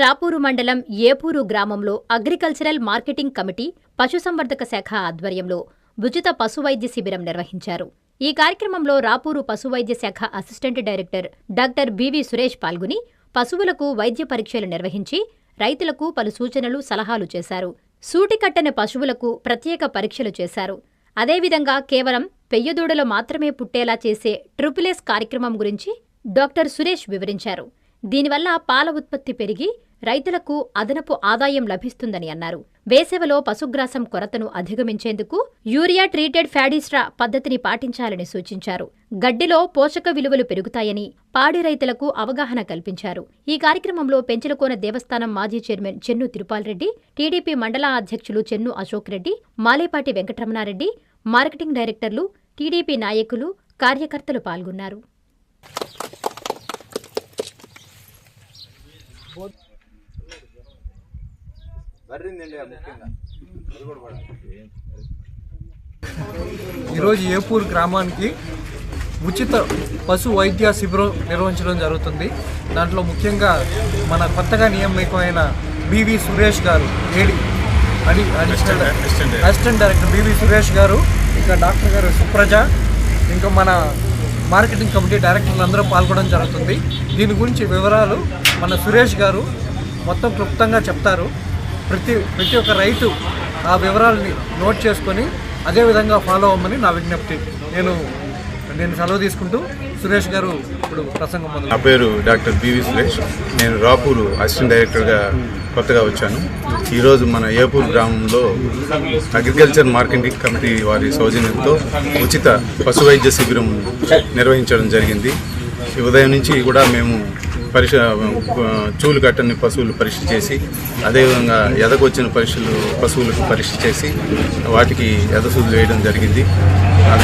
రాపూరు మండలం ఏపూరు గ్రామంలో agricultural marketing committee పశుసంవర్ధక శాఖ ఆధ్వర్యంలో ఉచిత పశువైద్య శిబిరం నిర్వహించారు. ఈ కార్యక్రమంలో రాపూరు పశువైద్య శాఖ assistant director doctor B V Suresh పాల్గొని పశువులకు వైద్య పరీక్షలు నిర్వహించి రైతులకు పలు సూచనలు, సలహాలు చేశారు. సూటికట్టని పశువులకు ప్రత్యేక పరీక్షలు చేశారు. అదేవిధంగా కేవలం పెయ్యదూడలు మాత్రమే పుట్టేలా చేసే ట్రిపుల్ కార్యక్రమం గురించి డాక్టర్ సురేష్ వివరించారు. దీనివల్ల పాల ఉత్పత్తి పెరిగి రైతులకు అదనపు ఆదాయం లభిస్తుందని అన్నారు. వేసవిలో పశుగ్రాసం కొరతను అధిగమించేందుకు యూరియా ట్రీటెడ్ ఫ్యాడీస్ట్రా పద్ధతిని పాటించాలని సూచించారు. గడ్డిలో పోషక విలువలు పెరుగుతాయని పాడి రైతులకు అవగాహన కల్పించారు. ఈ కార్యక్రమంలో పెంచలకోన దేవస్థానం మాజీ చైర్మన్ చెన్ను తిరుపాల్రెడ్డి, టీడీపీ మండల అధ్యక్షులు చెన్ను అశోక్ రెడ్డి, మాలేపాటి వెంకటరమణారెడ్డి, మార్కెటింగ్ డైరెక్టర్లు, టీడీపీ నాయకులు, కార్యకర్తలు పాల్గొన్నారు. ఈరోజు ఏపూరు గ్రామానికి ఉచిత పశు వైద్య శిబిరం నిర్వహించడం జరుగుతుంది. దాంట్లో ముఖ్యంగా మన కొత్తగా నియమితమైన బివి సురేష్ గారు, అసిస్టెంట్ డైరెక్టర్ బివి సురేష్ గారు, ఇంకా డాక్టర్ గారు సుప్రజ, ఇంకా మన మార్కెటింగ్ కమిటీ డైరెక్టర్లు అందరూ పాల్గొనడం జరుగుతుంది. దీని గురించి వివరాలు మన సురేష్ గారు మొత్తం క్లుప్తంగా చెప్తారు. ప్రతి ఒక్క రైతు ఆ వివరాలని నోట్ చేసుకొని అదేవిధంగా ఫాలో అవ్వమని నా విజ్ఞప్తి. నేను సెలవు తీసుకుంటూ సురేష్ గారు ఇప్పుడు ప్రసంగం మొదలు. నా పేరు డాక్టర్ బివి సురేష్. నేను రాపూరు అసిస్టెంట్ డైరెక్టర్గా కొత్తగా వచ్చాను. ఈరోజు మన ఏపూరు గ్రామంలో అగ్రికల్చర్ మార్కెటింగ్ కమిటీ వారి సౌజన్యంతో ఉచిత పశు వైద్య శిబిరం నిర్వహించడం జరిగింది. ఉదయం నుంచి కూడా మేము చూలు కట్టని పశువులు పరీక్ష చేసి, అదేవిధంగా ఎదకొచ్చిన పశువులకు పరీక్ష చేసి వాటికి ఎదసూదులు వేయడం జరిగింది.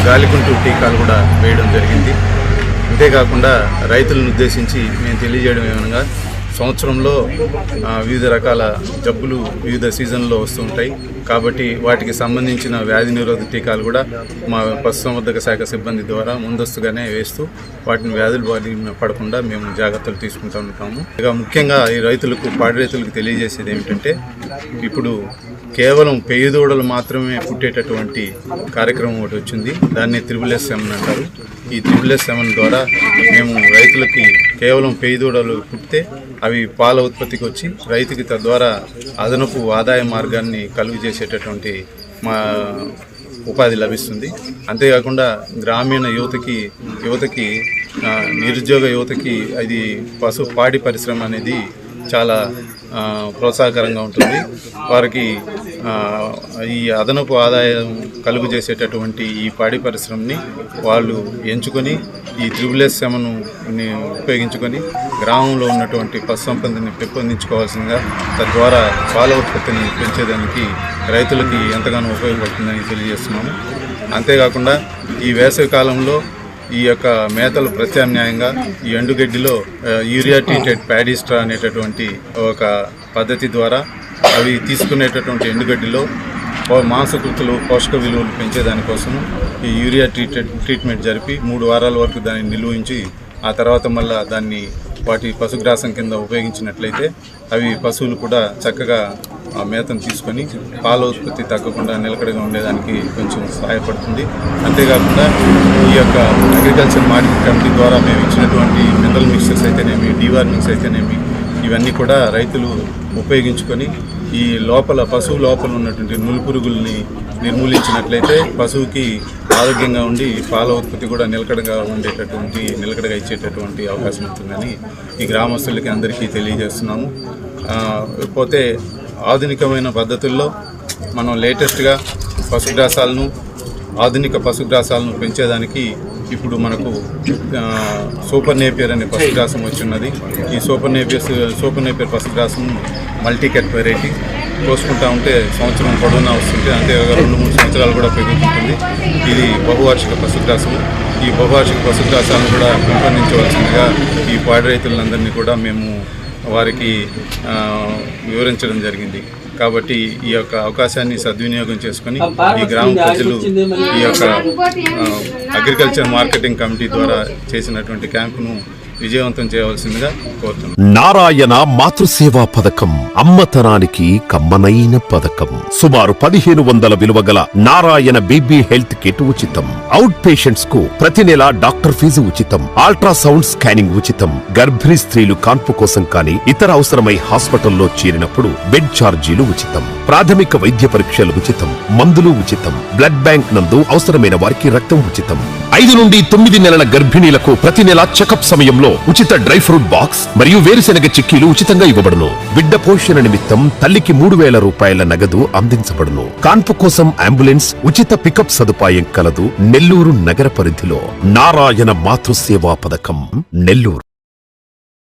గాలికుంటు టీకాలు కూడా వేయడం జరిగింది. అంతేకాకుండా రైతులను ఉద్దేశించి మేము తెలియజేయడం ఏమనగా, సంవత్సరంలో వివిధ రకాల జబ్బులు వివిధ సీజన్లో వస్తుంటాయి. కాబట్టి వాటికి సంబంధించిన వ్యాధి నిరోధక టీకాలు కూడా మా పశుసంవర్ధక శాఖ సిబ్బంది ద్వారా ముందస్తుగానే వేస్తూ వాటిని వ్యాధులు బారిన పడకుండా మేము జాగ్రత్తలు తీసుకుంటూ ఉంటాము. ఇక ముఖ్యంగా ఈ పాడి రైతులకు తెలియజేసేది ఏమిటంటే, ఇప్పుడు కేవలం పెయ్యదూడలు మాత్రమే పుట్టేటటువంటి కార్యక్రమం ఒకటి వచ్చింది. దాన్ని SSS అంటారు. ఈ SSS ద్వారా మేము రైతులకి కేవలం పెయ్యదూడలు పుట్టితే అవి పాల ఉత్పత్తికి వచ్చి రైతుకి తద్వారా అదనపు ఆదాయ మార్గాన్ని కలుగు చేసేటటువంటి మా ఉపాధి లభిస్తుంది. అంతేకాకుండా గ్రామీణ యువతకి నిరుద్యోగ యువతకి అది పాడి పరిశ్రమ అనేది చాలా ప్రోత్సాహకరంగా ఉంటుంది. వారికి ఈ అదనపు ఆదాయం కలుగు చేసేటటువంటి ఈ పాడి పరిశ్రమని వాళ్ళు ఎంచుకొని ఈ SSSను ఉపయోగించుకొని గ్రామంలో ఉన్నటువంటి పశు సంపదని పెంపొందించుకోవాల్సిందిగా, తద్వారా పాల ఉత్పత్తిని పెంచేదానికి రైతులకి ఎంతగానో ఉపయోగపడుతుందని తెలియజేస్తున్నాము. అంతేకాకుండా ఈ వేసవి కాలంలో ఈ యొక్క మేతలు ప్రత్యామ్నాయంగా ఈ ఎండుగడ్డిలో యూరియా ట్రీటెడ్ ఫ్యాడీస్ట్రా అనేటటువంటి ఒక పద్ధతి ద్వారా అవి తీసుకునేటటువంటి ఎండుగడ్డిలో మాంసకృతులు, పోషక విలువలు పెంచేదానికోసము ఈ యూరియా ట్రీట్మెంట్ జరిపి 3 వారాల వరకు దాన్ని నిలువించి ఆ తర్వాత మళ్ళీ దాన్ని వాటి పశుగ్రాసం కింద ఉపయోగించినట్లయితే అవి పశువులు కూడా చక్కగా ఆ మేతను తీసుకొని పాల ఉత్పత్తి తగ్గకుండా నిలకడగా ఉండేదానికి కొంచెం సహాయపడుతుంది. అంతేకాకుండా ఈ యొక్క అగ్రికల్చర్ మార్కెటింగ్ కమిటీ ద్వారా మేము ఇచ్చినటువంటి మినరల్ మిక్చర్స్ అయితేనేమి, డీవార్మింగ్స్ అయితేనేమి, ఇవన్నీ కూడా రైతులు ఉపయోగించుకొని ఈ పశువు లోపల ఉన్నటువంటి నులిపురుగుల్ని నిర్మూలించినట్లయితే పశువుకి ఆరోగ్యంగా ఉండి పాల ఉత్పత్తి కూడా నిలకడగా ఇచ్చేటటువంటి అవకాశం ఉంటుందని ఈ గ్రామస్తులకి అందరికీ తెలియజేస్తున్నాము. పోతే ఆధునికమైన పద్ధతుల్లో మనం లేటెస్ట్గా ఆధునిక పశుగ్రాసాలను పెంచేదానికి ఇప్పుడు మనకు సూపర్ నేపియర్ అనే పశుగ్రాసం వచ్చిన్నది. ఈ సూపర్ నేపియర్ పశుగ్రాసం మల్టీకెట్ వెరైటీ కోసుకుంటా ఉంటే సంవత్సరం పొడవునా వస్తుంటే, అంతేకాక 2-3 సంవత్సరాలు కూడా పెరుగుతుంది. ఇది బహువార్షిక పశుగ్రాసము. ఈ బహువార్షిక పశుగ్రాసాలను కూడా పెంపొందించవలసిందిగా ఈ పాడి రైతులందరినీ కూడా మేము వారికి వివరించడం జరిగింది. కాబట్టి ఈ యొక్క అవకాశాన్ని సద్వినియోగం చేసుకొని ఈ గ్రామ ప్రజలు ఈ యొక్క అగ్రికల్చర్ మార్కెటింగ్ కమిటీ ద్వారా చేసినటువంటి క్యాంపును విజయవంతం చేయవలసిందిగా కోరుతున్నాను. నారాయణ మాతృసేవా పథకం అమ్మతనానికి కమ్మనైన పథకం. సుమారు 1500 విలువ గల నారాయణ బేబీ హెల్త్ కిట్ ఉచితం. అవుట్ పేషెంట్స్ కు ప్రతి నెల డాక్టర్ ఫీజు ఉచితం. అల్ట్రాసౌండ్ స్కానింగ్ ఉచితం. గర్భిణీ స్త్రీలు కాన్పు కోసం కానీ ఇతర అవసరమై హాస్పిటల్లో చేరినప్పుడు బెడ్ ఛార్జీలు ఉచితం. ప్రాథమిక వైద్య పరీక్షలు ఉచితం. మందులు ఉచితం. బ్లడ్ బ్యాంక్ నందు అవసరమైన వారికి రక్తం ఉచితం. 5 నుండి 9 నెలల గర్భిణీలకు ప్రతి నెల చెకప్ సమయంలో ఉచిత డ్రై ఫ్రూట్ బాక్స్ మరియు వేరుశెనగ చిక్కీలు ఉచితంగా ఇవ్వబడును. బిడ్డ పోషణ నిమిత్తం తల్లికి 3000 రూపాయల నగదు అందించబడును. కాన్పు కోసం అంబులెన్స్ ఉచిత పికప్ సదుపాయం కలదు. నెల్లూరు నగర పరిధిలో నారాయణ మాతృసేవా పథకం నెల్లూరు.